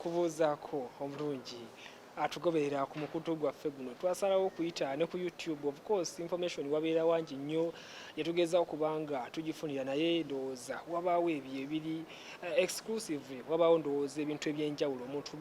kubuuzaako omulungi atugoberera ku mukutu gwaffe guno twasalawo okuyita ne ku YouTube. Of course information wabeera wangi nnyo yetugezaho kubanga tugifunira, naye ndowooza wabaawo ebyo ebiri exclusively, wabaawo ndowooza ebintu ebyenjawulo omuntu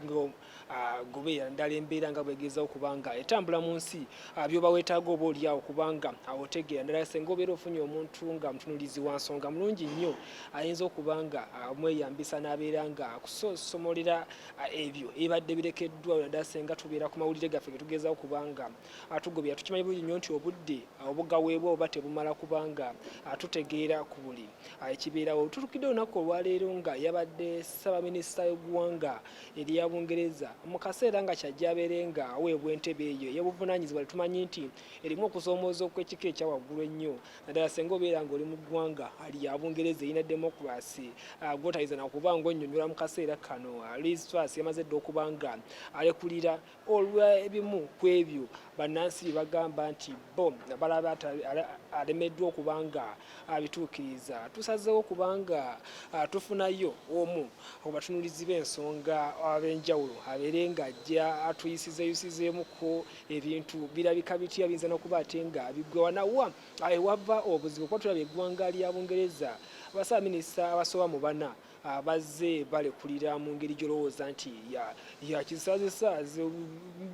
gobeera ddala embeera nga bwegezaho kubanga etambula mu nsi byoba weetaaga oba oliawo kubanga awotegeera ddala senga obeera ofunye omuntu nga mutunulizi wa nsonga mulungi nnyo ayinza okubanga amweyambisa n'abeera nga akusomolera ebyo ebadde birekeddwa naddala senga tubeera ku mawulire gaffe getugezaho kubanga atugobera. Tukimanyi bulungi nnyo nti obudde obugaweebwa oba tebumala kubanga tutegeera ku buli ekibeerawo. Tutukidde olunaku olwaleero nga yabadde ssaabaminisita y'eggwanga erya Bungereza mu kaseera nga kyajja abeere nga aweebwa entebe eyo ey'obuvunaanyizibwa tumanyi nti erimu okusoomooza okw'ekika ekyawaggulu ennyo naddala senga obeera nga oli mu ggwanga lya Bungereza erina demokurasi gw'otayiza nakuba ng'onnyonnyola mu kaseera kano. Truss yamaze dda okuba nga alekulira olw'ebimu ku ebyo bannansi bagamba nti bo balaba alemeddwa okubanga abituukiriza. Tusazeewo kubanga tufunayo omu obatunulizi b'ensonga ab'enjawulo abeere ng'ajja atuyisizeyusizeemuko ebintu birabika bitya biyinza n'okuba ate nga biggwa wanawa ewava obuzibu kuba tulaba eggwanga lya Bungereza abassaabaminisita abasoba mu bana bazze balekulira mu ngeri gy'olowooza nti yakisazesaaze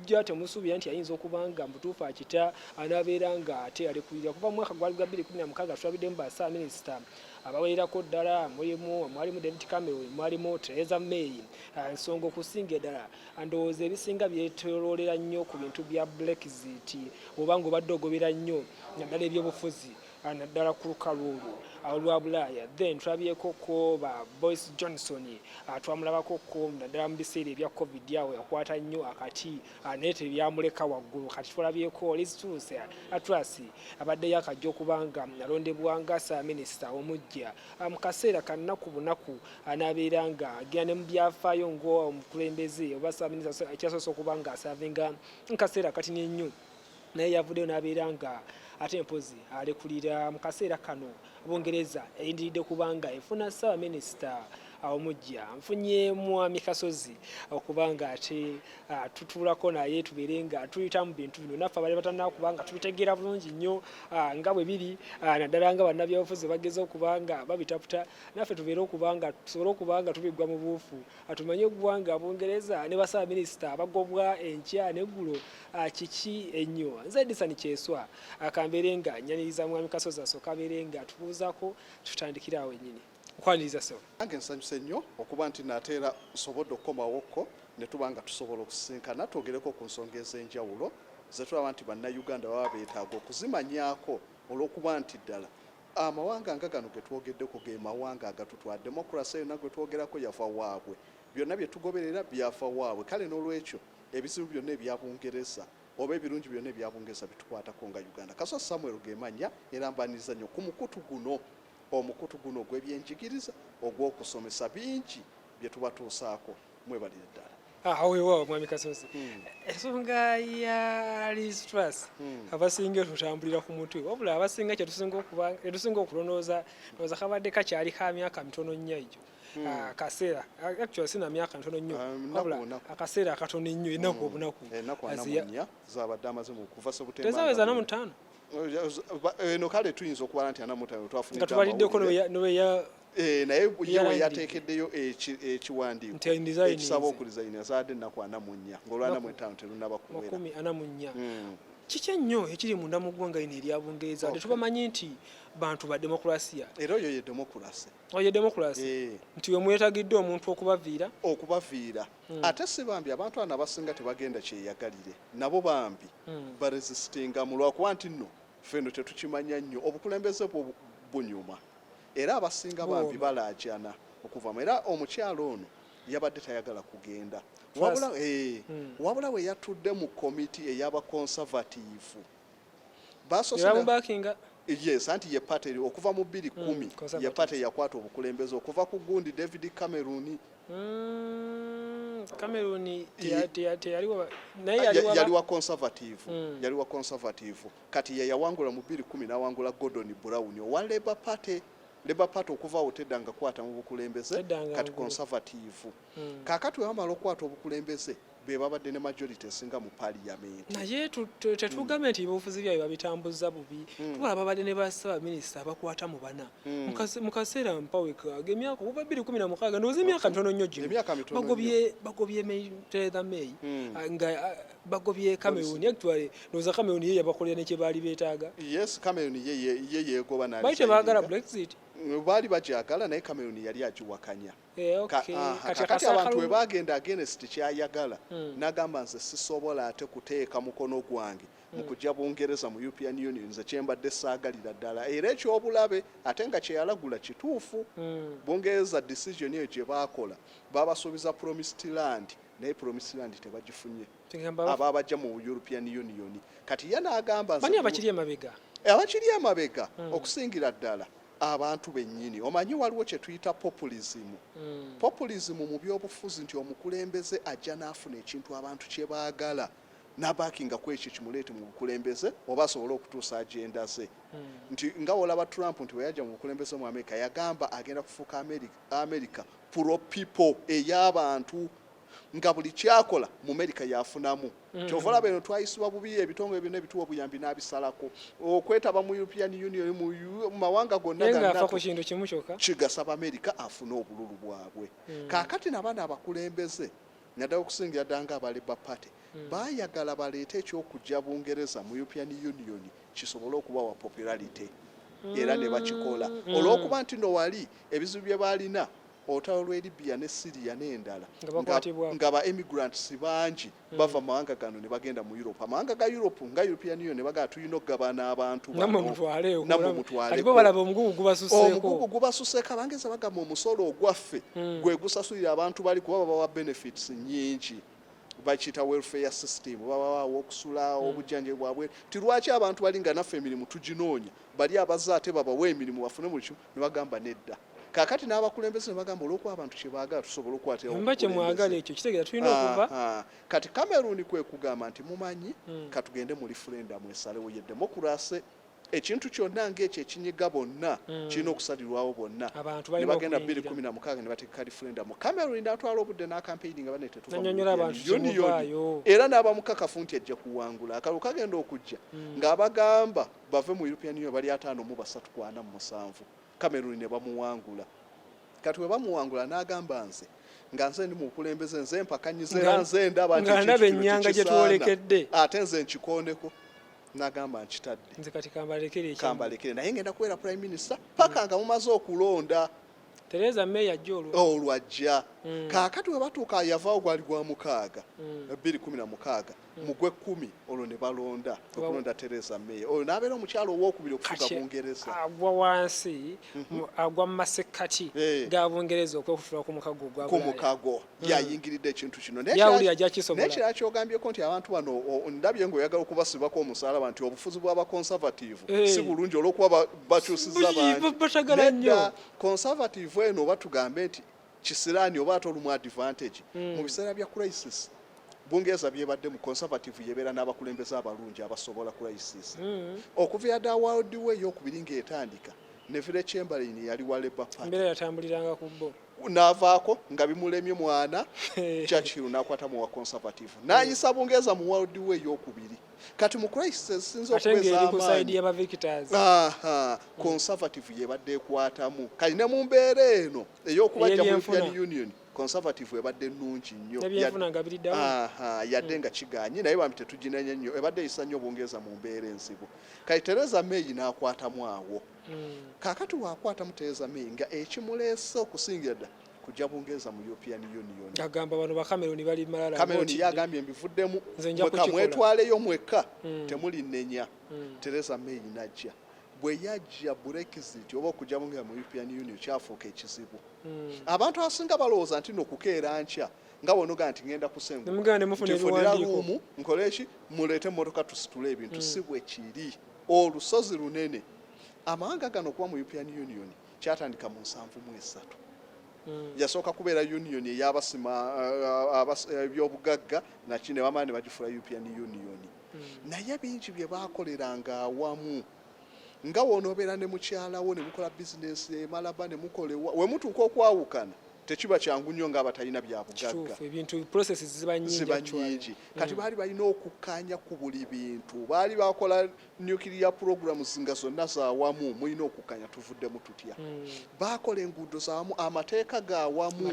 jja temusuubira nti ayinza okuba nga mutuufu akita anaabeera nga ate alekulira. Kuva mu mwaka gwali gwa 2016 tulabiddemu bassaabaminisita abawererako ddala mwalimu David Cameron, mwalimu Theresa May. Ensonga okusinga ddala ndowooza ebisinga byetooloolera nnyo ku bintu bya Brexit oba ng'obadde ogobera nnyo naddala ebyobufuzi naddala ku lukalu olwa Bulaaya. Then tulabyeko ko ba B.Johnson twamulabako ko naddala mu biseera ebya COVID awo yakwata nnyo akati naye tebyamuleka waggulu. Kati tulabyeko Truss abaddeyo akajja okubanga alondebwa nga ssaabaminisita omujja mu kaseera kannaku bunaku anaabeera nga agenda ne mu byafaayo ng'omukulembeze oba ssaabaminisita ekyasoose okuba nga asaavinga mu kaseera katini ennyo, naye yavuddeyo n'abeera nga ate mpozi alekulira mu kaseera kano Bungereza eyindiridde kubanga efuna ssaabaminisita omujja. Nfunye mwami Kasozi okubanga ate tutuulako naye tubeere nga tuyita mu bintu bino naffe abali batannaba kubanga tubitegeera bulungi nnyo nga bwe biri naddala nga bannabyabufuzi bageza okubanga babitaputa naffe tubeere okubanga tusobole okubanga tubiggwa mu buufu tumanye eggwanga Bungereza ne bassaabaminisita bagobwa enkya n'eggulo kiki ennyo. Nze Edison Kyeswa akambeere nga nyaniriza mwami Kasozi asooka abeere nga tubuuzaako tutandikira awo ennyini. Kwaniriza so nange nsanyuse nnyo okuba nti nateera nsobodde okukomawokko ne tuba nga tusobola okusinkana twogereko ku nsonga ez'enjawulo ze tulaba nti bannayuganda baba beetaaga okuzimanyaako olw'okuba nti ddala amawanga nga gano ge twogeddeko ge mawanga agatutwala demokurasi yonna gwe twogerako yafa waabwe, byonna bye tugoberera byafa waabwe. Kale n'olwekyo ebizibu byonna ebya Bungereza oba ebirungi byonna ebya Bungereza bitukwatako nga Uganda. Kaso Samuel Gemanya era mbaniriza nnyo ku mukutu guno omukutu gw'ebyenjigiriza ogw'okusomesa bingi bye tubatuusaako. Mwebalire ddala. Weewaawo mwami Kasozi. Ensonga ya Truss abasinga tutambulira ku mutwe wabula abasinga kyetusinga okulonooza ndowooza kabadde kakyali ka myaka mitono nnyo egyo akaseera actually sina myaka mitono nnyo wabula akaseera akatono ennyo ennaku obunaku zabadde amaze mu kuva Septemba tezaweza na mutaano eno kale tuyinza okuba nti anamutaano twafunye nga tubaliddeko nobeya naye yewe yateekeddeyo ekiwandiiko ekisaba okulizayina zaadde ennaku 44 ng'olwana mu 5 terunaba kuwera 44. Kiki ennyo ekiri munda mu ggwanga lino erya Bungereza tetubamanyi nti bantu ba demokurasiya era oyo ye demokurasi nti we mwetagidde omuntu okubaviira ate si bambi abantu ana basinga tebagenda kyeyagalire nabo bambi baresistinga mu lwakuba nti nno ffenno tetukimanya nnyo obukulembeze bunyuma era abasinga bambi balaajana okuvamu. Era omukyalo ono yabadde tayagala kugenda wabula we yatudde mu komiti ey'abakonservatiivu yes anti ye party okuva mu 2010 ye party yakwata obukulembeze okuva ku gundi David Cameron yaliwa conservative kati ye yawangula mu 2010 n'awangula Gordon Brown owa Labour Party Labour Party okuva otedda nga kwata mu bukulembeze kati conservative kakati wamala okwata obukulembeze be babadde ne majority esinga mu parliament naye tetugambye nti eby'obufuzi byabwe babitambuza bubi tubala babadde ne bassaabaminisita abakwata mu bana mu kaseera mpaweka emyaka okuva 2016 ndowooza emyaka mitono nnyo gino bagobye Theresa May nga bagobye Cameroon actually ndowooza Cameroon ye yabakolera ne kye baali beetaaga yes Cameroon ye yeegoba nabi baite baagala Brexit baali bagyagala naye Cameroon yali agiwakanya kati abantu we bagenda against kyayagala n'agamba nze sisobola ate kuteeka mukono gwange mu kujja Bungereza mu European Union nze kyembadde saagalira ddala era ekyobulabe ate nga kyeyalagula kituufu Bungereza decision eyo gye baakola babasuubiza promised land naye promised land tebagifunye ababajja mu European Union kati ye n'agamba nze abakiri emabega okusingira ddala abantu bennyini omanyi waliwo kye tuyita populism mu byobufuzi nti omukulembeze ajja n'afuna ekintu abantu kye baagala n'abaakinga ku ekyo kimuleete mu bukulembeze oba asobole okutuusa agenda ze nti nga olaba Trump nti bwe yajja mu bukulembeze mu America yagamba agenda kufuuka America pro people ey'abantu nga buli kyakola mu America yafunamu kyovala beno twayisibwa bubi ebitongole byonna ebituwa obuyambi n'abisalako okwetaba mu European Union mu mawanga gonna kigasaba America afune obululu bwabwe kaakati n'abaana abakulembeze naddala okusingira ddala nga aba Labour Party baayagala baleete ekyokujja Bungereza mu European Union kisobole okubawa popularity era ne bakikola olw'okuba nti no wali ebizibu bye baalina olutalo lw'e Libya ne Syria n'endala nga ba immigrants bangi bava mu mawanga gano ne bagenda mu Europe amawanga ga Europe nga European Union ne bagala tulina okugabana abantu omugugu gubasuseeko abangeza bagamba omusolo ogwaffe gwe gusasulira abantu bali kuba babawa benefits nyingi bakiyita welfare system babawaawo okusula obujjanjabi bwabwe ti lwaki abantu bali nga naffe emirimu tuginoonya bali abaza ate babawa emirimu bafune buli kimu ne bagamba nedda kakati n'abakulembeze ne bagamba olw'okuba abantu kye baagala tusobole okukwatira mbakye mwagala ekyo kitegeeza tulina okuva kati Cameroon kwe kugamba nti mumanyi katugende mu referendum esalewo ye demokrasi ekintu kyonna ng'ekyo ekinyiga bonna kirina okusalirwawo bonna ne bagenda 2016 ne bateeka referendum Cameroon n'atwala obudde n'akampeyini nga banete era n'abamukakafu nti ajja kuwangula akalulu kagenda okujja ng'abagamba bave mu European Union bali 547 Cameroon ne bamuwangula kati we bamuwangula n'agamba nze nga nze ndi mu bukulembeze nze mpakanyize nze ndaba nti ennyanga gye twolekedde ate nze nkikooneko n'agamba nkitadde nze kati kambalekere naye ngenda kubeera prime minister paka nga mumaze okulonda Theresa May ajja olwajja kaakati we batuuka yavaawo gwali gwa 2016 mu gwe 10 olwo ne balonda okulonda Theresa May oyo n'abeera omukyalo owokubiri okufuuka Bungereza agwa wansi agwa mu masekkati ga Bungereza okwekufula ku mukago yayingiridde ekintu kino nekirala kyogambyeko nti abantu bano ndabye ng'oyagala okubasibako omusalaba nti obufuzi bw'abaconservative si bulungi olw'okuba bakyusizza bangi conservative eno oba tugambe nti kisiraani oba ate olumu advantage mu biseera bya crisis Bungereza byebadde mu conservative yebeera n'abakulembeze abalungi abasobola crisis okuva dda World War ey'okubiri ng'etandika Neville Chamberlain yali wa Labour Party mbere yatambuliranga ku bo n'avaako nga bimulemye mwana Churchill n'akwata mu wa conservative n'ayisa Bungereza mu World War ey'okubiri kati mu crisis sinzo okuweza amaanyi conservative yebadde ekwatamu kali ne mu mbeera eno ey'okubajja mu European Union conservative ebadde nnungi nnyo yadde nga kiganye naye bambi tetuginenya nnyo ebadde eyisa nnyo Bungereza mu mbeera enzibu kati Theresa May n'akwatamu awo kaakati waakwatamu Theresa May nga ekimuleese okusingira dda kujja Bungereza mu European Union agamba bano ba Cameroon bali malala Cameroon yagambye mbivuddemu mwetwaleyo mweka temulinenya Theresa May najja bwe yajja Brexit oba okujja Bungereza mu European Union kyafuuka ekizibu abantu abasinga balowooza nti nokukeera nkya nga wonoga nti ngenda kusengufunira luumu nkole eki muleete emmotoka tusitule ebintu si bwe kiri olusozi lunene amawanga gano okuba mu European Union kyatandika mu 73 yasooka kubeera union ey'abasima ebyobugagga nakine bamaani bagifuula European Union naye bingi bye baakoleranga awamu nga wonoobeera ne mukyalawo ne mukola bizinesi emalaba ne mukolewa we mutuuka okwawukana tekiba kyangu nnyo ng'abatalina bya bugagga ebintu processes ziba nyingi kati baali balina okukkaanya ku buli bintu baali bakola nuclear programs nga zonna zaawamu mulina okukkaanya tuvuddemu tutya baakola enguudo zaawamu amateeka gaawamu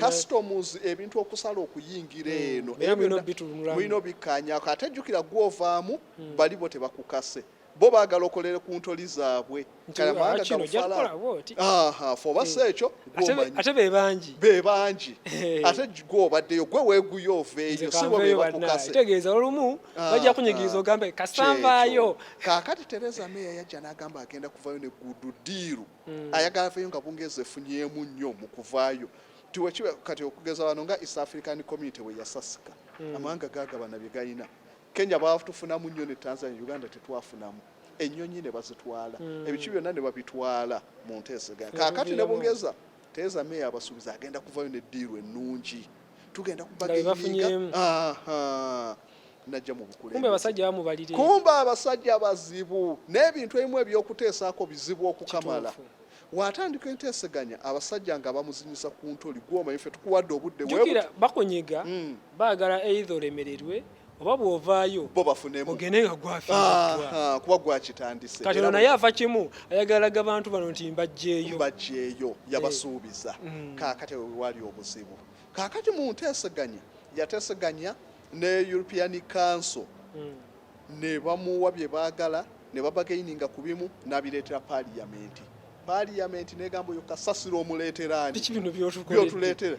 customs ebintu okusala okuyingira eno mulina obikkaanyaako ate jjukira gw'ovaamu bali bo tebakukase bo baagala okolere ku ntoli zaabwe fobasa ekyo ate be bangi ate gw'obaddeyo gwe weeguya oveeyo si bo bebakukase tegeeza olumu bajja kunyigiriza ogambe kasambayo kaakati Tereza May yajja n'agamba agenda kuvaayo ne gudu diiru ayagala aveeyo nga Bungereza efunyemu nnyo mu kuvaayo tiwekiba kati okugeza wano nga East African Community we yasasika amawanga gaagabana bye galina Kenya baatufunamu nnyo ne Tanzania Uganda tetwafunamu ennyonyi ne bazitwala ebiki byonna ne babitwala mu nteeseganya kaakati ne Bungereza Tereza May abasuubiza agenda kuvaayo ne ddiiru ennungi tugenda kubagayinga najja mu bukulembeze kumbe abasajja bazibu n'ebintu ebimu ebyokuteesaako bizibu okukamala watandika enteeseganya abasajja nga bamuzinyisa ku ntoli gw'omanyi ffe tukuwadde obudde bakunyiga baagala either olemererwe oba bw'ovaayo bo bafunemu ogende nga gwafiiriddwa kuba gwakitandise kati ono naye afa kimu ayagalaga bantu bano nti mbajjeeyo yabasuubiza kaakati wali obuzibu kaakati mu nteeseganya yateeseganya ne European Council ne bamuwa bye baagala ne babagaininga ku bimu n'abireetera Parliament negamba oyo kasasiro omuleeteraani byotuleetera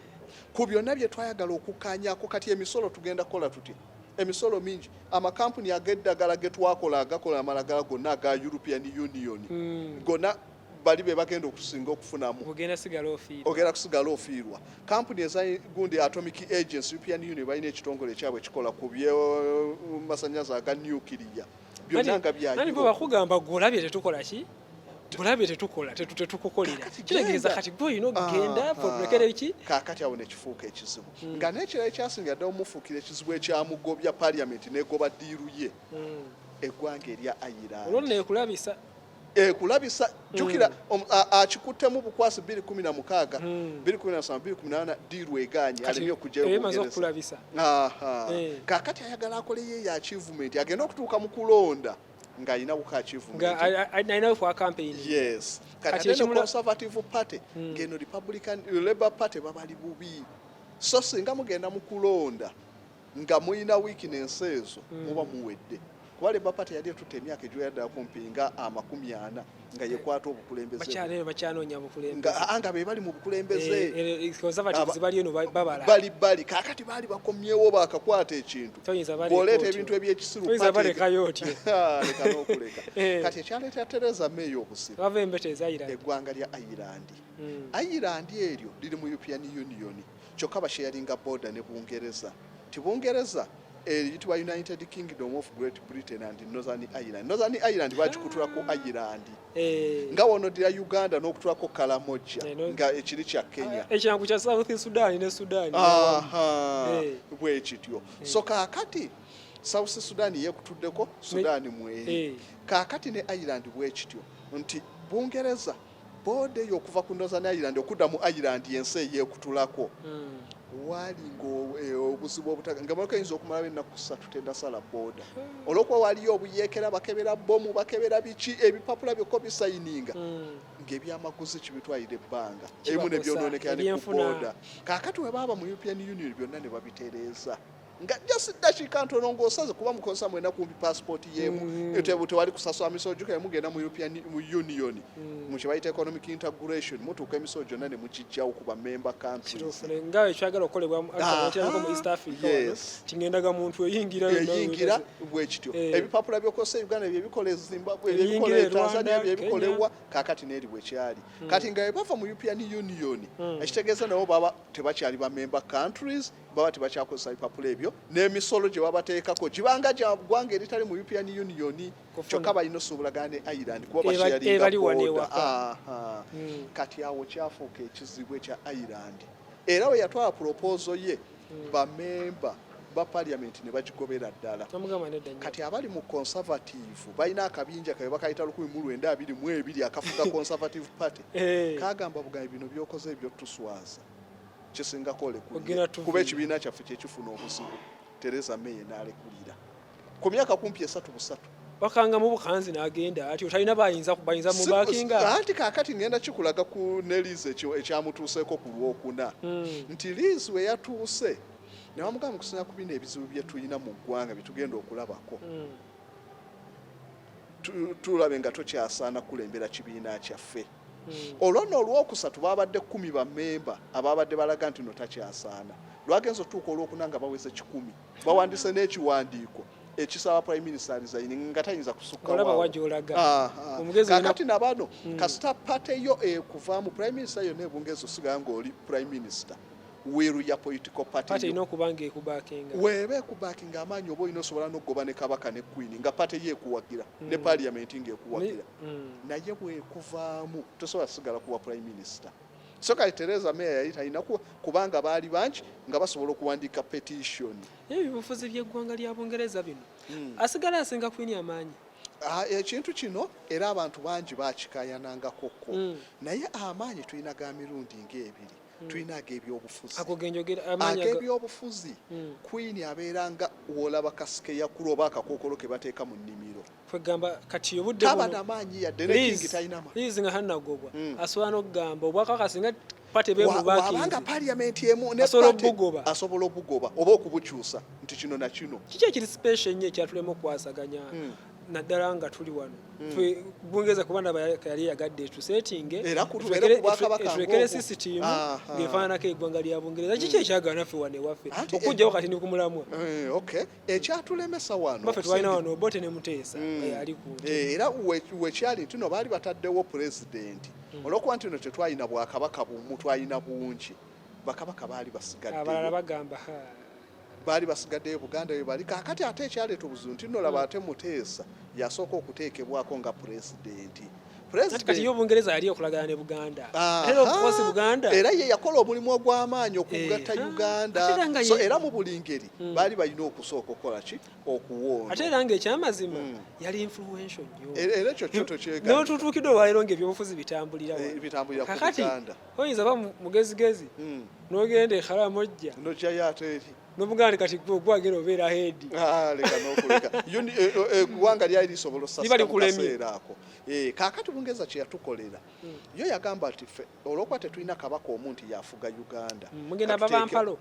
ku byonna bye twayagala okukkaanyaako kati emisolo tugenda kukola tuti emisolo mingi amakampuni ag'eddagala ge twakola agakola amalagala gonna aga European Union gonna bali be bagenda okusinga okufunamu ogenda kusigala ofiirwa kampuni eza gundi Atomic Agency European Union balina ekitongole kyabwe kikola ku byemasannyalaze aga nuclear byonna nga byabo bakugamba gwolabye tetukola ki bulabye tetukola tetukukolera kitegeeza kati gwe ino genda fulekere iki kaakati awo nekifuuka ekizibu nga n'ekirala ekyasinga ddala omufuukira ekizibu ekyamugobya Parliament negoba ddiiru ye eggwanga erya Ireland olwo neekulabisa ekulabisa jukira akikuttemu bukwasi 2016 2017 ddiiru eganye alemye okujja kaakati ayagala akoleyo ya achievement agenda okutuuka mu kulonda nga alina buka achievement alina kwa campaign yes kati ate Conservative Party ngeno Republican Labour Party babali bubi so singa mugenda mu kulonda nga muyina weakness ezo muba muwedde kuba Labour Party yali etutte emyaka egyo yadda kumpinga 40 nga yekwata obukulembeze bacyanoonya bukulembeze nga be bali mu bukulembeze Conservatives bali eno babala bali kakati bali bakomyewo bakakwata ekintu boleeta ebintu ebyekisiru leka n'okuleka kati ekyaleeta Tereza May obusiru eggwanga lya Ireland eryo liri mu European Union kyokka basharinga border ne Bungereza Bungereza eyitibwa United Kingdom of Great Britain and Northern Ireland. Northern Ireland bakikutulako Ireland nga wonodira Uganda n'okutulako Karamoja nga ekiri kya Kenya ekyangu kya South Sudan ne Sudan bwe kityo so kaakati South Sudan yekutuddeko Sudan mweri kaakati ne Ireland bwe kityo nti Bungereza bode yokuva ku Northern Ireland okudda mu Ireland yense yekutulako walingo obuzibu obutaga nga malaka yinza okumala ennaku 3 tendasala boda olwokuba waliyo obuyekera bakebera bomu bakebera biki ebipapula byokko bisayininga ng'ebyamaguzi kibitwalira ebbanga ebimu ne byonoonekera ne ku boda kaakati we baba mu European Union byonna ne babitereeza nga just dakiika ntono ng'osaze kuba mukozesa mwena kumbi passport yemu tewali kusasula misolo gyokka mugenda mu European Union mu kye bayita economic integration mutuuka emisolo gyonna ne mugijjawo ku ba member countries nga ekyagala okukolebwa mu East Africa kingendaga muntu eyingira bwe kityo ebipapula by'okozesa Uganda byebikola Zimbabwe byebikola Tanzania byebikolewa kaakati n'eri bwe kyali kati nga bava mu European Union ekitegeeza nabo baba tebakyali ba member countries baba tebakyakozesa bipapula ebyo n'emisolo gye babateekako gibanga gya ggwanga eritali mu European Union kyokka balina osuubulagana ne Ireland kuba basharinga boda kati awo kyafuuka ekizibu ekya Ireland era we yatwala proposal ye bamemba ba parliament ne bagigobera ddala. Kati abali mu conservative balina akabinja kabe bakayita 1922 akafuga conservative party kagamba bugaye bino byokoze ebyo tuswaza kisinga kole kuba ekibiina kyaffe kyekifuna obuzibu Theresa May n'alekulira ku myaka kumpi 3 bakanga mu bukanzi n'agenda ati otalina bayinza mu bakinga anti kakati ngenda kikulaga ku Nelize ekyamutuuseeko ku Lwokuna nti Liz we yatuuse ne bamugamba kusinga ku bino ebizibu bye tulina mu ggwanga bitugenda okulabako tulabe nga tokyasaana kulembera kibiina kyaffe olwo olwokusatu babadde 10 bammemba ababadde balaga nti no takyasaana lwagenza otuuka olwokuna nga baweze 10 bawandise n'ekiwandiiko ekisaba prime minister resigning nga tayinza kusukka kakati nabano kasita pate yo ekuvaamu prime minister yo nebungezo siga nga oli prime minister weeru ya political party ino kubanga ekubakinga weebe kubakinga amanyi obo ino sobola nogoba ne kabaka ne queen nga pate ye kuwagira ne parliament ngekuwagira naye bwekuvaamu tosobola sigala kuwa prime minister soka Theresa May yayita ina kubanga baali bangi nga basobola okuwandiika petition ebibufuzi by'eggwanga lya Bungereza bino asigala asinga queen amaanyi ekintu kino era abantu bangi bakikayananga kokko naye amaanyi tulina ga mirundi ng'ebiri tulina ag'ebyobufuzi ag'ebyobufuzi queen abeeranga wolaba kasike yakulu oba akakookolo ke bateeka mu nnimiro kwegamba kati obudde tabana maanyi yadde ne kingi talina maanyi Liz nga hannagobwa asobola n'okugamba obwakabaka singa pate be mu wabanga parliament emu ne asobola obugoba oba okubukyusa nti kino na kino kiki ekiri special nnyo ekyatulema okwasaganya naddala nga tuli wano Bungereza kubanda yali yagadde tusetinge tulekere system ng'efaananako eggwanga lya Bungereza kiki ekyagala naffe wano ewaffe okujjawo kati ni ku mulamwa ekyatulemesa wano baffe twalina wano Obote ne Muteesa ali ku era wekyali nti no baali bataddewo president olwokuba nti no tetwalina bwakabaka bumu twalina bungi bakabaka baali basigadde abalala bagamba baali basigaddeyo Buganda we bali kakati ate ekyaleeta obuzibu nti nno laba ate Muteesa yasooka okuteekebwako nga pulezidenti kati yo Bungereza yali okulagana ne Buganda era ye yakola omulimu ogw'amaanyi okugatta Uganda so era mu buli ngeri baali balina okusooka okukola ki okuwonda ate era ng'ekyamazima yali influential nnyo era ekyo kyoto kyegana n'otutuukidde olwaleero ng'ebyobufuzi bitambulira kakati oyinza ba mugezigezi n'ogenda e Karamoja n'ojjayo ate eri n'Obuganda kati gwagera obeera heedi leka n'okuleka eggwanga lyali lisobola osasika mu kaseera ako kaakati Bungereza kye yatukolera yo yagamba nti ffe olwokuba tetulina kabaka omu nti yafuga Uganda mugenda babampalo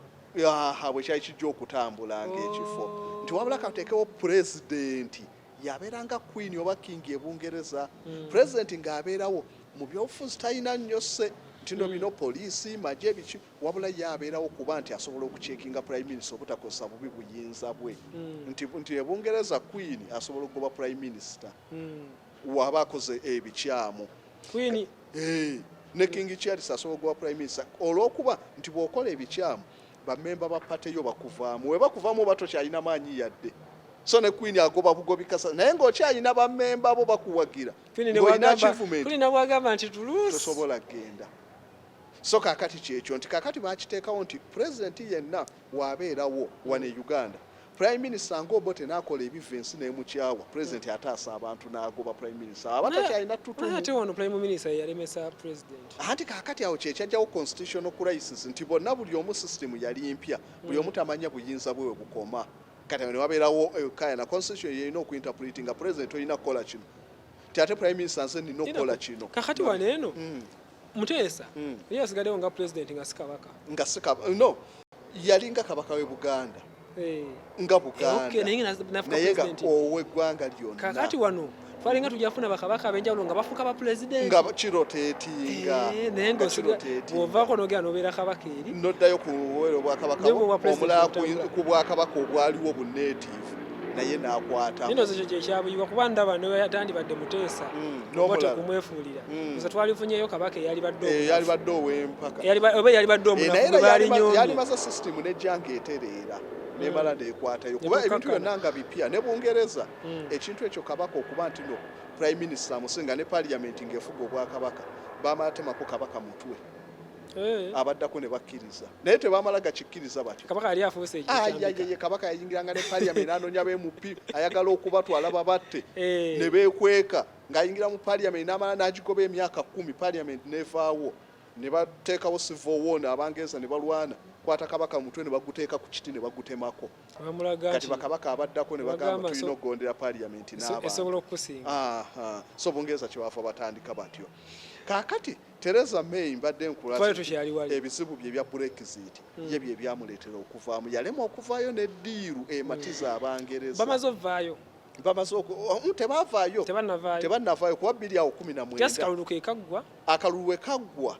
bwe kyali kijja okutambula ng'ekifo nti wabula katuteekewo pulezidenti yabeeranga queen oba king e Bungereza pulezidenti ng'abeerawo mu byobufuzi talina nnyo se tino bino poliisi magye biki wabula yabeerawo kuba nti asobola okucekinga prime minister obutakosa bubi buyinza bwe nti e Bungereza queen asobola okugoba prime minister waba akoze ebikyamu queen ne king Charles asobola okugoba prime minister olw'okuba nti bw'okola ebikyamu bammemba ba pate yo bakuvaamu we bakuvaamu oba tokyalina maanyi yadde so ne queen agoba bugobi kasa naye ng'okyalina bammemba bo bakuwagira ng'olina achievement tulina bwagamba nti tuluusi tosobola kgenda so kakati kyekyo nti kakati bakiteekawo nti pulezidenti yenna waabeerawo wane Uganda prime minister ng'Obote n'akola ebivensi n'emukyawa pulezidenti ataasa abantu n'agoba prime minister abatakyalina tutumu ate wano prime minister yalemesa president anti kakati awo kyekyajjawo constitutional crisis nti bonna buli omu system yali mpya buli omu tamanya buyinza bwe bukoma kati ne wabeerawo kaya na constitution yeyina okuinterpreti nga president olina kukola kino ti ate prime minister nze nina okukola kino kakati wano eno Muteesa yeye asigaddewo nga president nga sikabaka no yalinga kabaka we Buganda nga Buganda naye nga ow'eggwanga lyonna kakati wano twalinga tujafuna bakabaka abenjawulo nga bafuuka ba president nga kiroteetinga naye ng'ovaako n'ogenda n'obeera kabaka eri n'oddayo ku buweero bwakabaka omulala ku bwakabaka obwaliwo bunneetiivu naye n'akwatamu nino ekyo kyekyabuyibwa kuba ndaba neyatandibadde Muteesa Obote kumwefuulira nze twalifunyeyo kabaka eyali badde ow'empaka oba eyali badde omunafu gwe baali nyomye yali maze system nejjanga etereera nebala neekwatayo kuba ebintu byonna nga bipya ne Bungereza ekintu ekyo kabaka okuba nti no prime minister amusinga ne parliament ng'efuga obwakabaka bamala temako kabaka mutwe abaddako ne bakkiriza naye tebamala gakikkiriza batyo kabaka yali afuuse ye kabaka yayingiranga ne parliament anoonya b'MP ayagala okubatwala babatte ne beekweka ng'ayingira mu parliament n'amala n'agigoba emyaka 10 parliament n'evaawo ne bateekawo civil war abangereza ne balwana kwata kabaka mutwe ne baguteeka ku kiti ne bagutemako kati bakabaka abaddako ne bagamba tulina okugondera parliament n'abantu so Bungereza kyewafa batandika batyo kaakati Theresa May mbadde nkulaze ebizibu bye bya Brexit ye bye byamuleetera okuvaamu yalema okuvaayo n'eddiiru ematiza Abangereza bamaze tebavaayo tebannavaayo kuba 2019 akalulu kaggwa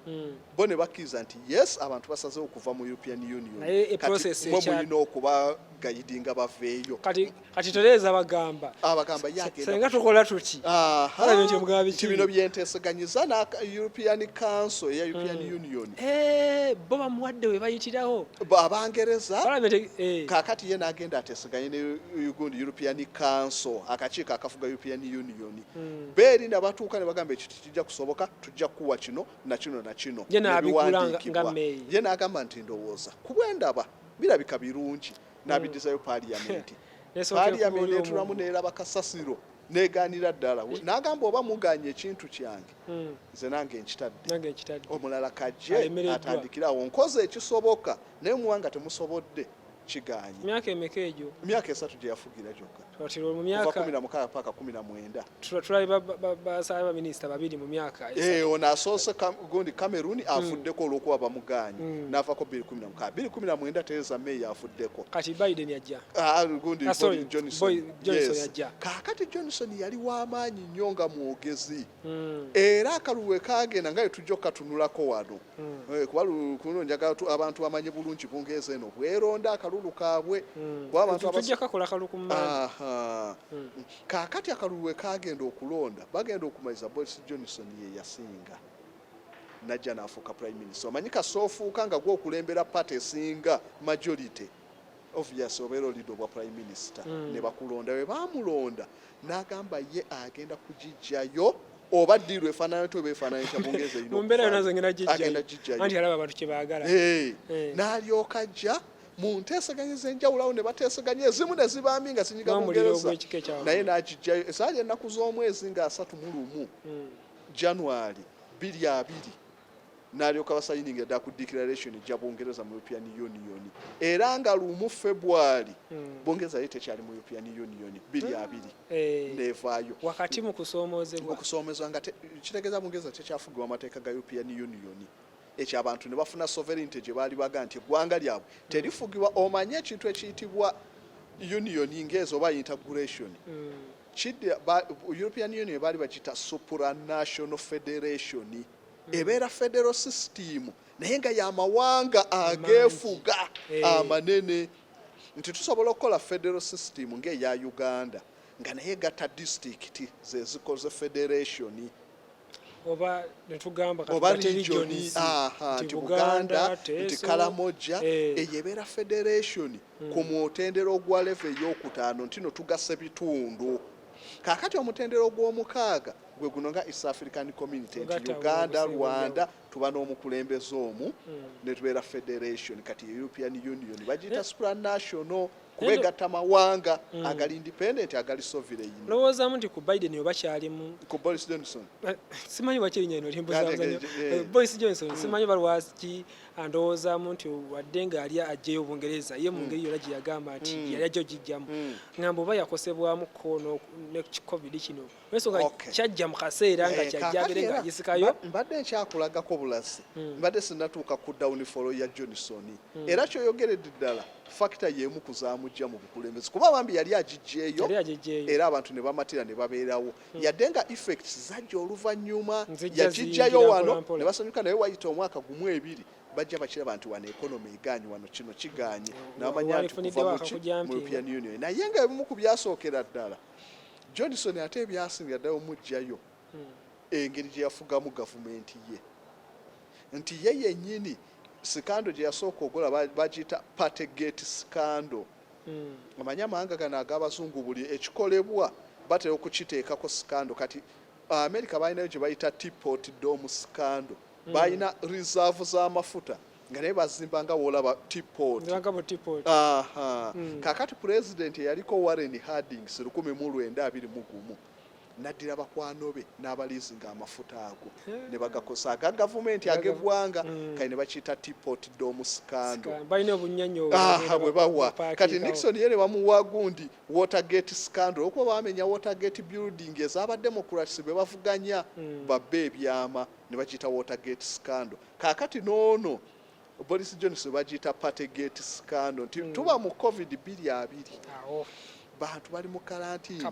bo ne bakkiriza nti yes abantu basazeewo okuva mu European Union kati mulina okuba gayidinga baveeyo kati Tereza abagamba senga tukola tuki bino byenteeseganyiza na European Council eya European Union bo bamuwadde we bayitiraho Abangereza kaakati ye n'agenda ateeseganye ne European Council akakiiko akafuga European Union beeri nabatuuka ne bagamba ekyo kijja kusoboka tujja kuwa kino na kino na kino ye n'agamba nti ndowooza kubwendaba birabika birungi n'abiddizayo parliament etulamu neeraba kasasiro neegaanira ddala n'agamba oba muganye ekintu kyange nze nange nkitadde omulala kajje atandikirawo nkoze ekisoboka naye muwanga temusobodde kiganye myaka emeka egyo myaka 3 gye yafugira gyokka mu myaka 16 paka 19 tulabe bassaabaminisita babiri mu myaka ono asoose gundi Cameroon afuddeko olw'okuba bamuganye n'avaako 2019 Theresa May afuddeko kati Biden yajja gundi Johnson yajja kaakati Johnson yali w'amaanyi nnyo nga mwogezi era akalulu kaagenda nga tujja okukatunulako wano kuba kuno njagala abantu bamanye bulungi Bungereza eno bweronda akalulu kaabwe tujja kakola kaluku kaakati akalulu kaagenda okulonda bagenda okumaliza Boris Johnson ye yasinga najja n'afuuka prime minister omanyi kasoofuuka nga gwe okulembera party esinga majority obviously obeera olidde obwa prime minister ne bakulonda we baamulonda n'agamba ye agenda kugijjayo oba ddiirwa efaanana to beefaanana kya Bungereza agenda gijjayo n'alyoka ajja mu nteeseganyiza enjawulo awo ne bateeseganya ezimu ne zibambi nga sinyiga Bungereza naye n'agijjayo esaali ennaku z'omwezi nga 31 January 2020 n'alyoka basayininga dda ku declaration ejja Bungereza mu European Union era nga lumu February Bungereza ye tekyali mu European Union 2020 nevaayo wakati mu kusoomozebwa nga kitegeeza Bungereza tekyafugibwa amateeka ga European Union ekyo abantu ne bafuna sovereignty gye baali baga nti eggwanga lyabwe terifugibwa omanye ekintu ekiyitibwa union ng'ezo oba integration European Union baali bagita supranational federation ebeera federal system naye nga y'amawanga ageefuga amanene nti tusobola okukola federal system ng'eya Uganda nga naye gatta district ze zikoze federation oba netugamba oba region nti Buganda nti Kalamoja eyebeera federation ku mutendero gwa level ey'okutaano ntino tugase bitundu kaakati omutendero gw'omukaaga gwe guno nga East African Community nti Uganda Rwanda tuba n'omukulembeze omu ne tubeera federation kati European Union bagiyita supranational kubegatta amawanga agali independent agali sovereign lowoozamu nti ku Biden oba kyalimu ku Boris Johnson simanyi wakirinya eno lyembuzaazanyo Boris Johnson simanyi balwaki andowoozaamu nti wadde nga ali ajjeyo Bungereza ye mu ngeri yonna gye yagamba nti yali ajja ogijjamu ngamba oba yakosebwamu kono ne COVID kino ensonga kyajja mu kaseera nga kyajja abere nga agisikayo mbadde nkyakulagako bulazi mbadde sinnatuuka ku downfall ya Johnson era kyoyogeredde ddala factor yemu kuzaamujja mu bukulembeze kuba bambi yali agijjeeyo era abantu ne bamatira ne babeerawo yadde nga effects zajja oluvannyuma yagijjayo wano ne basanyuka naye wayita omwaka gumu ebiri bajja bakiraba nti wano economy eganye wano kino kiganye n'amanya nti kuva mu European Union naye nga ebimu ku byasookera ddala Johnson ate ebyasinga ddala omujjayo engeri gye yafugamu gavumenti ye nti ye yennyini sikando gye yasooka ogola bagiyita Partygate scandal amanya amawanga gano ag'abazungu buli ekikolebwa batera okukiteekako scandal kati America balinayo gye bayita Teapot Dome scandal balina reserve z'amafuta nga naye bazimba nga woolaba teapot. Kakati president yaliko Warren Hardings 1921 naddira bakwano be n'abaliizinga amafuta ago ne bagakosa aga gavumenti ag'eggwanga kale ne bakiyita teapot dome scandal. balina obunyannyo bwe bawa kati Nixon yere bamuwa gundi Watergate scandal okuba bamenya Watergate building ez'aba Democrats be bavuganya babbe ebyama ne bakiyita Watergate scandal. Kakati noono Boris Johnson bagiyita Partygate scandal. Tuba mu COVID-22 bantu bali mu karantini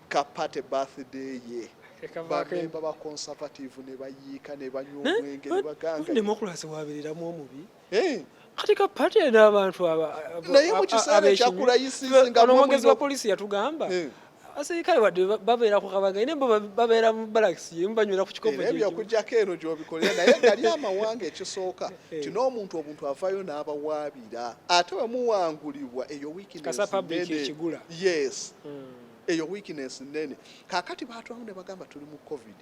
kapate birthday ye bamemba ba conservative ne bayiika ne banywa omwenge ne baganga Democrats wabiriramu omubi kati kapate n'abantu naye mu kiseera ekyakulayisiza nga omwogezi wa poliisi yatugamba aserikale wadde babeera ku kabaga ine babeera mu barracks banywera ku kikopo ebyokujjako eno gy'obikolera naye gali amawanga ekisooka ti n'omuntu obuntu avaayo n'abawaabira ate wemuwangulibwa eyo weakness yes eyo weakness nene kakati baatwamu ne bagamba tuli mu covid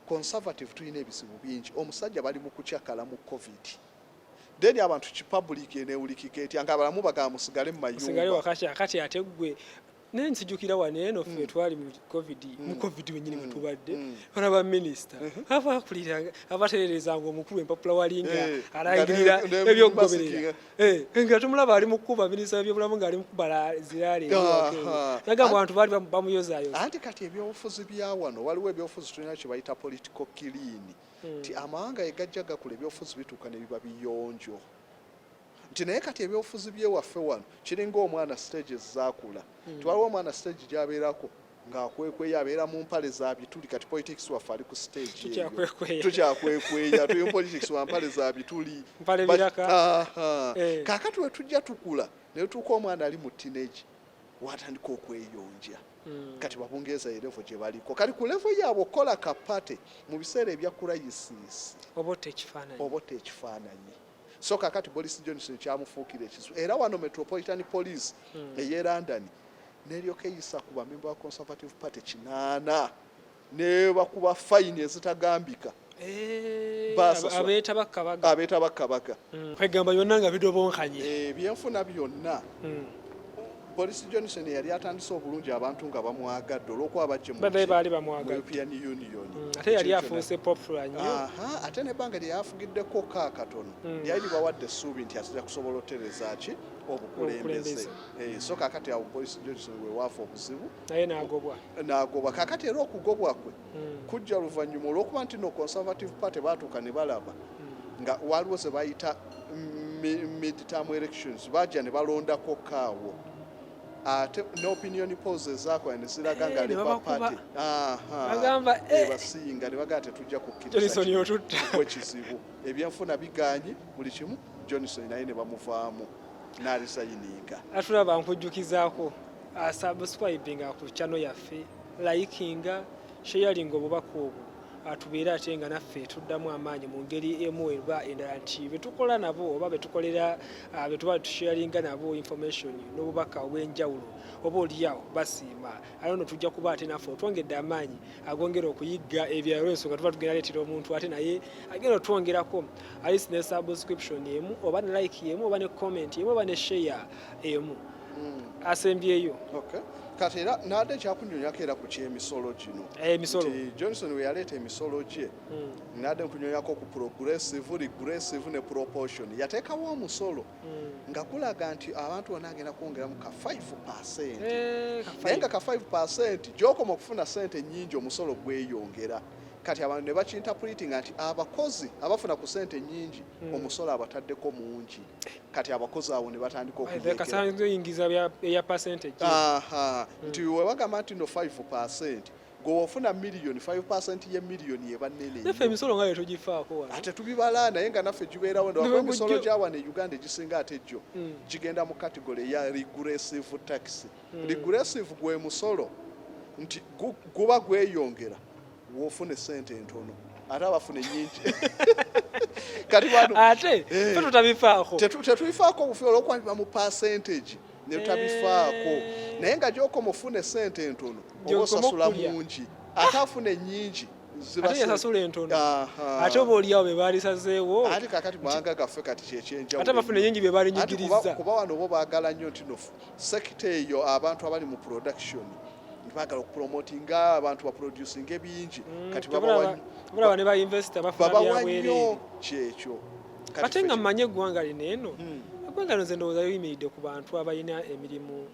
conservative tulina ebizibu bingi omusajja bali mu kucyakala mu covid then abantu kipublic enewulikika etya nga abalamu bagamba musigale mu mayumba kati ate gwe nensijukira waneeno ffe twali mu covid wenyini mwe tubadde bana ba minisita abakuliranga abatererezanga omukulu empapula walinga alangirira ebyokugoberera nga tumulaba ali mu kuba minisita by'obulamu ng'ali mu kuba ziraale nagamba abantu baali bamuyozaayo anti kati ebyobufuzi bya wano waliwo ebyobufuzi tulina kye bayita political clean ti amawanga egajja gakula ebyobufuzi bituuka ne biba biyonjo nti naye kati ebyobufuzi byewaffe wano kiringa omwana stages zaakula tiwaliwo omwana stage gy'abeerako ng'akwekweya abeera mu mpale za bituli kati politics waffe ali ku stage tukyakwekweya tuli politics wa mpale za bituli kaakati we tujja tukula naye tuuka omwana ali mu teenage watandika okweyonja kati Babungereza yerevo gye baliko kati ku levo yaabwe okola kapate mu biseera ebya kurayisisi obotta ekifaananyi so kakati Boris Johnson kyamufuukira ekisu era wano Metropolitan Police ey'e London neryoka eyisa ku bamemba ba Conservative Party 8 ne bakuba fine ezitagambika abeeta bakkabaga kwegamba byonna nga bidobonkanye byenfuna byonna Boris Johnson yali atandise obulungi abantu nga bamwagadde olw'okuba bajje mu European Union ate yali afuuse popular nnyo ate n'ebbanga lye yafugiddeko katono lyali libawadde essuubi nti atera kusobola otereza ki obukulembeze so kakati awo Boris Johnson we waafa obuzibu naye n'agobwa kakati era okugobwa kwe kujja luvannyuma olw'okuba nti no Conservative Party baatuuka ne balaba nga waliwo ze bayita mid-term elections bajja ne balondako kaawo ate n'opinion polls ezakola ne ziraga nga Labour Party basinga ne bagamba tetujja kukkiriza ekizibu ebyenfuna biganye buli kimu Johnson naye ne bamuvaamu n'alisayininga atulaba nkujjukizaako subscribinga ku channel yaffe likinga sharinga obubaka obwo atubeera ate nga naffe tuddamu amaanyi mu ngeri emu eba endala nti betukola nabo oba betukolera betuba tusharinga nabo information n'obubaka obw'enjawulo oba oliawo basiima ate tujja kuba ate naffe otwongedde amaanyi agongera okuyigga ebyalo ensonga tuba tugenda leetera omuntu ate naye agenda otwongerako alisi ne subscription emu oba ne like emu oba ne comment emu oba ne share emu asembyeyo kati era nadde ekyakunyonyako era ku kyemisolo gino nti Johnson we yaleeta emisolo gye nadde nkunyonyako ku progressive regressive ne proportion yateekawo omusolo nga kulaga nti abantu bonna agenda kwongeramu ka 5% naye nga ka 5% gy'okoma okufuna sente nnyingi omusolo gweyongera kati abantu ne bakinterpretinga nti abakozi abafuna ku sente nnyingi omusolo abataddeko mungi kati abakozi abo ne batandika okuyingiza ya percentage nti we bagamba nti no 5% gweofuna miliyoni 5% ye miliyoni eba nnene naffe emisolo nga yetugifaako wano ate tubibala naye nga naffe gibeerawo ndowako emisolo gya wano e Uganda egisinga ate jjo gigenda mu kategole ya regressive tax regressive gwe musolo nti guba gweyongera wofune sente entono ate abafune nyingi kati bano ate tutabifaako tetubifaako obufi olw'okuba mu percentage ne tutabifaako naye nga gy'okoma ofune sente entono oba osasula mungi ate afune nyingi ate yasasula entono ate oba oliawo be baalisazeewo ate kakati mawanga gaffe kati kyekyenjawulo ate abafuna ennyingi be baalinyigiriza kuba wano bo baagala nnyo nti no sekita eyo abantu abali mu production baagala okupromotinga abantu baproducinga ebingi kati bulaba ne bainvesita bafuna byabwereere kyekyo ate nga mmanye eggwanga lino eno eggwanga lino nze ndowooza liyimiridde ku bantu abalina emirimu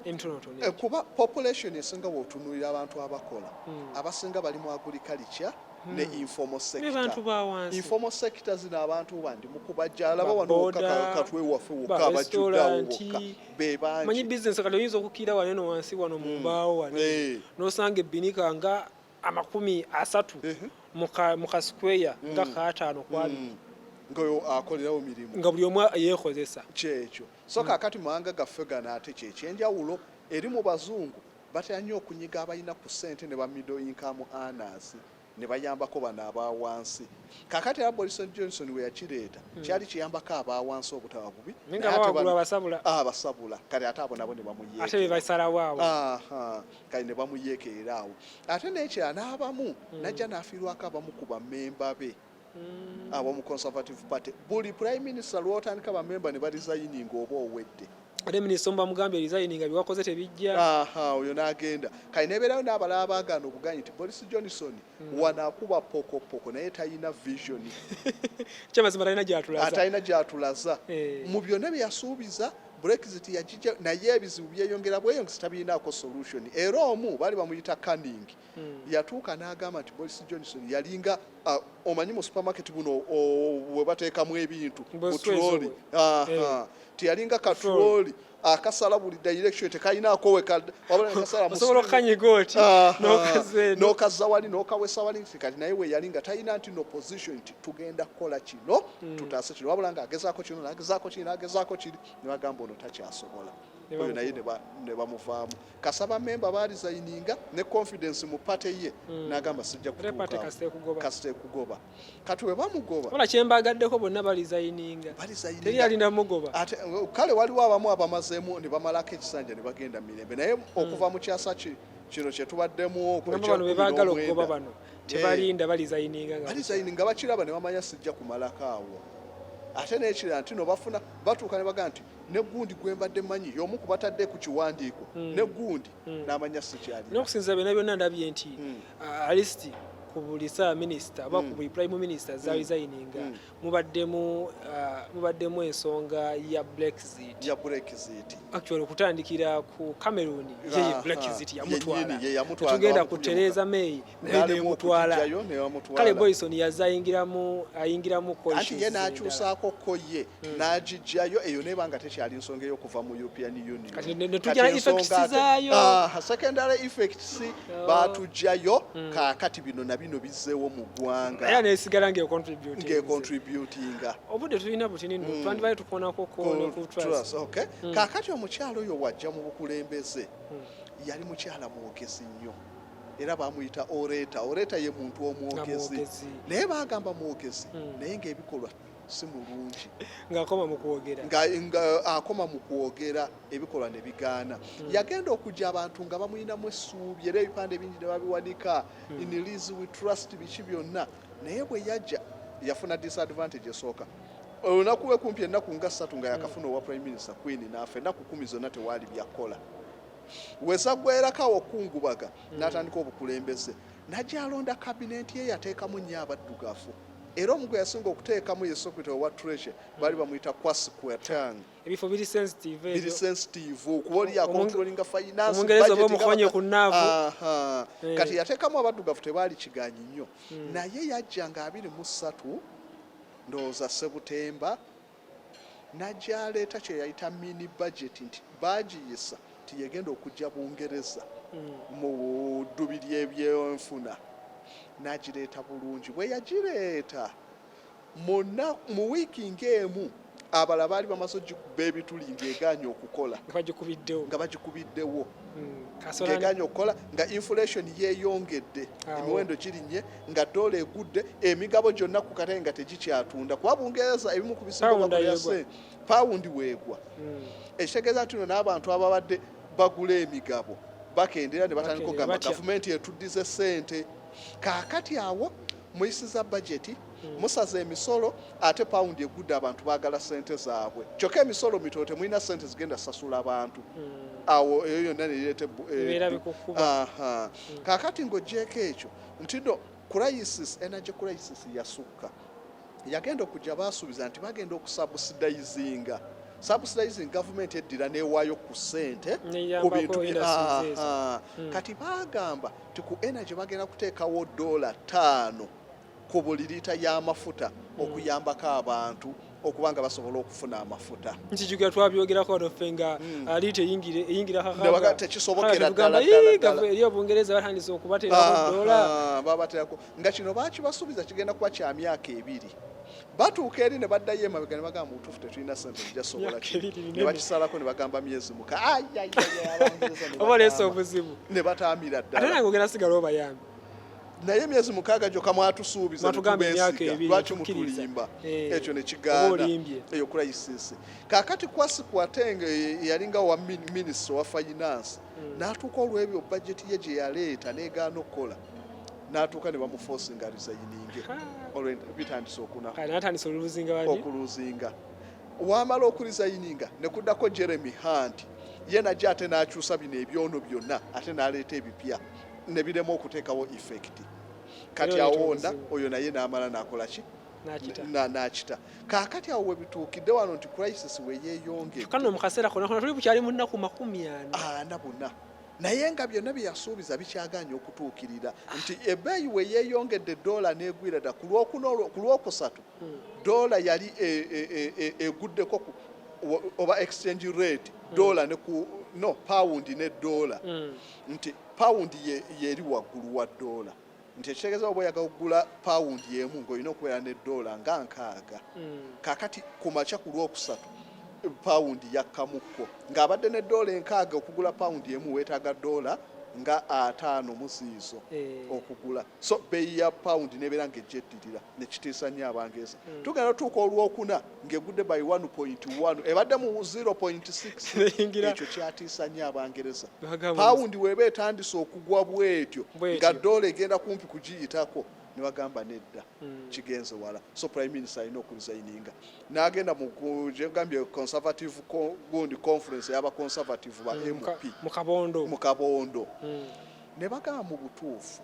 emitonotono kuba population esinga bw'otunuulira abantu abakola abasinga bali mu agriculture ne informal sector zino abantu bandi mukubajja alaba wano katwe waffe wokka abajjuddawo wokka bebangi manyi bizinesi kati oyinza okukiira wano eno wansi wano mu mbaawo wano n'osanga ebbinika nga 30 mu kasikweya nga 5 kwabiri ngayo akolerawo mirimu nga buli omu yeekozesa kyekyo so kakati mawanga gaffe gano ate kyekyenjawulo eri mu bazungu batera nnyo okunyiga abalina ku ssente ne ba middle income earners ne bayambako bano abawansi kakati era Boris Johnson we yakireeta kyali kiyambako abawansi obutaba bubi abasabula kale ate abo nabo ne bamuyeekeraawo kale ne bamuyeekereraawo ate n'ekirala n'abamu najja n'afiirwako abamu ku bammemba be abamu Conservative Party buli Prime Minister lwotandika bamemba ne barizayininga oba owedde ate minisita bamugambye resigninga biwakoze tebijja oyo n'agenda kale nebeerayo n'abalala baagaana obuganyi nti Boris Johnson wanaakuba pokopoko naye talina vision kyamazima talina gy'atulaza mu byonna bye yasuubiza Brexit yajija naye ebizibu byeyongera bweyongesa tabirinaako solution era omu baali bamuyita Canning yatuuka n'agamba nti Boris Johnson yalinga omanyi mu supermarket buno we bateekamu ebintu butroli tiyalinga katroli akasala buli direction tekayinaako osobola okukanyiga oti n'okazza wali n'okawesa wali kati naye we yalinga talina nti no position nti tugenda kukola kino tutaase kino wabula nga agezaako kino n'agezaako kiri ne bagamba ono takyasobola oyo naye ne bamuvaamu kasaba memba baalizayininga ne confidence mu pate ye n'agamba sijja kutuukakasiteekugoba kati we bamugoba wala kyembagaddeko bonna balizayininga teri alina mugoba kale waliwo abamu abamazeemu ne bamalako ekisanja ne bagenda mirembe naye okuva mu kyasa kino kyetubaddemu bano bebaagala okugoba bano tebalinda balizayininga bakiraba ne bamanya sijja kumalako awo ate n'ekirala nti no bafuna batuuka ne bagaa nti negundi gwembadde manyi y'omu ku batadde ku kiwandiiko negundi n'amanya sikyali n'okusinziira byonna byonna ndabye nti alisti ku buli ssaabaminisita oba ku buli prime minister zaalizayininga mubaddemu ensonga ya Brexit actually okutandikira ku Cameroon ye Brexit yamutwala tugenda ku Theresa May naye nemutwala kale Boyson yazze ayingiramu anti ye n'akyusaako koye n'agijjayo eyo nebanga tekyali nsonga ey'okuva mu European Union kati netujja effects zaayo secondary effects baatujjayo kaakati bino bizzeewo mu ggwanga era nesigala ngecontributinga obudde tulina butinini twandibale tukonako ku Truss kaakati omukyalo oyo wajja mu bukulembeze yali mukyala mwogezi nnyo era bamuyita oreta ye muntu omwogezi naye bagamba mwogezi naye ng'ebikolwa si mulungi ng'akoma mu kwogera ebikolwa ne bigaana yagenda okujja abantu nga bamuyinamu essuubi era ebipande bingi ne babiwanika in Liz we trust biki byonna naye bwe yajja yafuna disadvantage esooka olunaku lwe kumpi ennaku nga 3 nga yakafuna owa Prime Minister Queen n'afe ennaku 10 zonna tewaali byakola wezaggwerako okungubaga n'atandika obukulembeze najja alonda kabineti ye yateekamu nnyo abaddugavu era omu gwe yasinga okuteekamu ye secretary owa treasure baali bamuyita Kwasi Kwarteng ebifo biri sensitive kuba oli akontrolinga finance omungereza oba omukonye ku nnaavu kati yateekamu abaddugavu tebaali kiganyi nnyo naye yajja nga 23 ndowooza Sebutemba najja aleeta kye yayita mini budget nti baagiyisa nti yegenda okujja Bungereza mu ddubi ly'ebyenfuna n'agireeta bulungi bwe yagireeta mu wiiki ng'emu abala baali bamaze ogikuba ebituli ng'egaanye okukola nga bagikubiddewo ng'egaanye okukola nga inflation yeeyongedde emiwendo girinnye nga dola egudde emigabo gyonna ku katale nga tegikyatunda kuba Bungereza ebimu ku bisinga bagulira pawundi weegwa ekitegeeza nti no n'abantu ababadde bagula emigabo bakendera ne batandika okugamba gavumenti etuddize ssente kaakati awo muyisiza budget musaza emisolo ate paundi egudde abantu baagala sente zaabwe kyokka emisolo mitono temulina sente zigenda sasula abantu awo eyo yonna neyeete kaakati ng'ogyeko ekyo nti no energy crisis yasukka yagenda okujja baasuubiza nti bagenda okusubsidizinga gavumenti eddira neewaayo ku ssente ku bintu kati bagamba nti ku energy bagenda kuteekawo $5 ku buli liita y'amafuta okuyambako abantu okuba nga basobola okufuna amafuta nkijugira twabyogerako wano nga liita eyingira tekisobokera ddala eri Obungereza batandise okubateerako dola babateerako nga kino bakibasuubiza kigenda kuba kya myaka 2 batuuka eri ne baddayo emabega ne bagamba mutuufu tetulina sente zijasobola ne bakisalako ne bagamba myezi muka oba leesa obuzibu ne bataamira ddala ate nange ogenda sigala obayambi naye myezi mukaaga gyokka mwatusuubiza lwaki mutulimba ekyo nekigaana eyo crisis kaakati Kwasi Kwarteng yalinga wa minisita wa finance n'atuuka olw'ebyo budget ye gye yaleeta n'egaana okukola n'atuuka ne bamuforcinga resigninge olwo bitandise okuluzinga wamala okuresigninga ne kuddako Jeremy Hunt ye najja ate n'akyusa bino ebyono byonna ate n'aleeta ebipya ne birema okuteekawo effect kati awonda oyo naye n'amala n'akola ki n'akita kaakati awo webituukidde wano nti crisis weyeeyongedde kano mu kaseera konna tuli bukyali mu nnaku 40 naye nga byonna bye yasuubiza bikyaganya okutuukirira nti ebbeeyi weyeeyongedde dola n'egwira dda ku lwokusatu dola yali eguddeko oba exchange rate dola ne ku pawundi ne dola nti pawundi yeri waggulu wa dola nti ekitegeeza oba oyagala okugula pawundi emu ng'olina okubeera ne dola nga 6 kaakati ku makya ku lwokusatu pawundi yakkamukko ng'abadde ne dola 6 okugula pawundi emu weetaaga dola nga 5 mu ziizo okugula so bbeeyi ya pawundi nebeera ng'ejjeddirira nekitiisa nnyo Abangereza tugenda tuuka olwokuna ng'egudde by 1.1 ebadde mu 0.6 ekyo kyatiisa nnyo Abangereza pawundi weeba etandise okugwa bwetyo nga dola egenda kumpi kugiyitako ne bagamba nedda kigenze wala so prime minister alina okuresigninga n'agenda gyegambye conservative gundi conference y'aba conservative ba MP mu Kabondo ne bagamba mu butuufu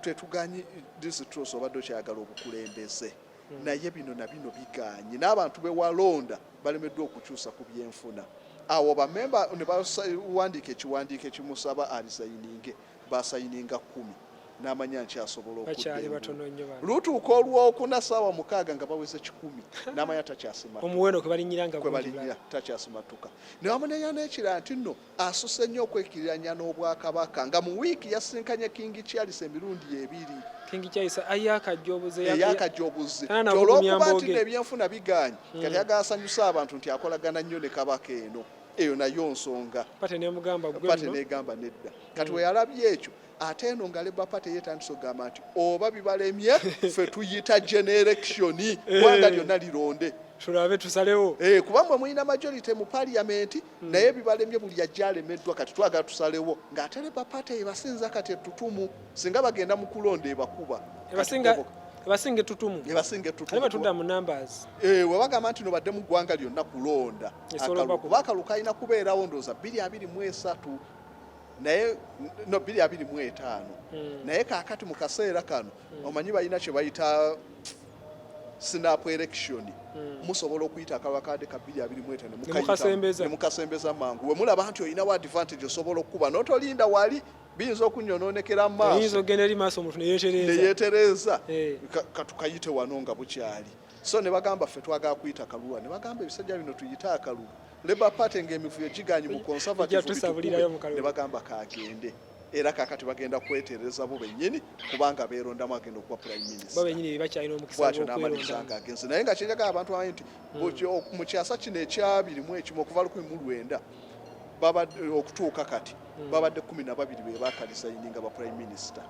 tetuganyi this Truss obadde okyagala obukulembeze naye bino na bino biganye n'abantu bewalonda balemeddwa okukyusa ku byenfuna awo bamemba ne bawandiika ekiwandiiko ekimusaba alisayininge basayininga 10 n'amanya nkyasobola okudda lutuuka olwokuna ssaawa 6 nga baweze 10 n'amanya takyasimatuka omuwendo kwe balinyira takyasimatuka ne bamunenya n'ekira nti nno asuse nnyo okwekiriranya n'Obwakabaka nga mu wiiki yasinkanye King Charles emirundi 2 King Charles ayakajjobuze olw'okuba nti n'ebyenfuna biganye kati agasanyusa abantu nti akolagana nnyo ne Kabaka eno eyo nayo nsonga pate negamba nedda kati weyalabye ekyo ate eno nga Labour Party yetandise okugamba nti oba bibalemye ffe tuyita generation gwanga lyonna lironde tulabe tusalewo kubanga mulina majority mu parliament naye bibalemye buli ajja alemeddwa kati twagala tusalewo ng'ate Labour Party ebasinza kati ettutumu singa bagenda mu kulonda ebakuba ebasinga ettutumu batudda mu numbers webagamba nti no badde mu ggwanga lyonna kulonda kuba akaluka alina kubeerawo ndowooza 223 naye no 225 naye kaakati mu kaseera kano omanyi balina kye bayita snap election musobola okuyita akawakade ka 225 ne mukasembeza mangu we mulaba nti olinawo advantage osobola okuba n'otolinda wali biyinza okunnyonoonekera mu maaso omuntu neyeetereza katukayite wano nga bukyali so ne bagamba ffe twagala kuyita kalulu ne bagamba ebisajja bino tuyite akalulu Labour Party ng'emivuyo giganye mu conservative ne bagamba kagende era kakati bagenda kwetereza bo bennyini kubanga beerondamu agenda okuba prime minister bo bennyini bakyalina omukisa gw'okweronda agenze naye nga kyenjagala abantu bamanyi nti mu kyasa kino ekyabirimu ekimu okuva 19 okutuuka kati babadde 12 be baakalisayininga ba prime minister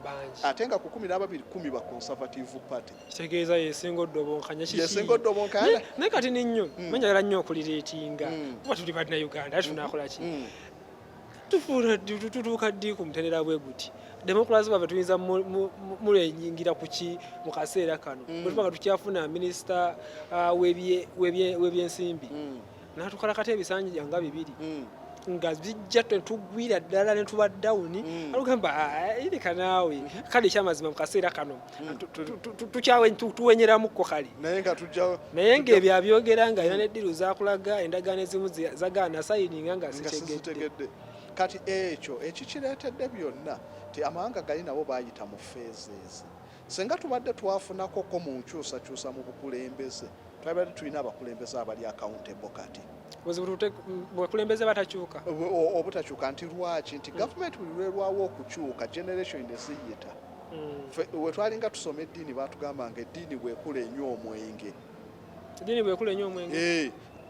ate nga ku 12 10 ba conservative party kitegeeza yesinga oddobonkanya naye kati ninyo manjagala nnyo okulireetinga kuba tuli bannayuganda tunaakola ki tutuuka ddi ku mutendera bwe guti demokrasi bwava tuyinza mulenyingira kuki mu kaseera kano bwe tuba nga tukyafuna minisita w'ebyensimbi n'atukalakata ebisanja nga 2 nga bijja tugwira ddala ne tuba dawuni alugamba irika naawe kale ekyamazima mu kaseera kano tuwenyeramuko kale naye ng'ebyo abyogera nga alina n'eddiru zakulaga endagaano ezimu zagaana sayininga nga sitegedde kati ekyo ekikireetedde byonna ti amawanga gali nabo baayita mu feezezi senga tubadde twafunakoko mu nkyusakyusa mu bukulembeze twabadde tulina abakulembeze abali accountable kati bakulembeze batakyuka obutakyuka nti lwaki nti gavumenti buli lwerwawo okukyuka generation neziyita we twalinga tusoma eddiini baatugamba nga eddiini bwekula ennyo omwenge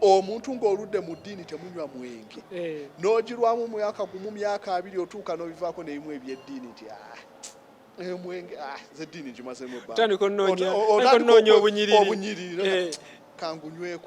omuntu ng'oludde mu ddiini temunywa mwenge n'ogirwamu myaka gumu myaka 2 otuuka n'obivaako nebimu ebyeddiini nti mwenge zeddiini ngimazemu ebbanga obunyiriri kangunyweko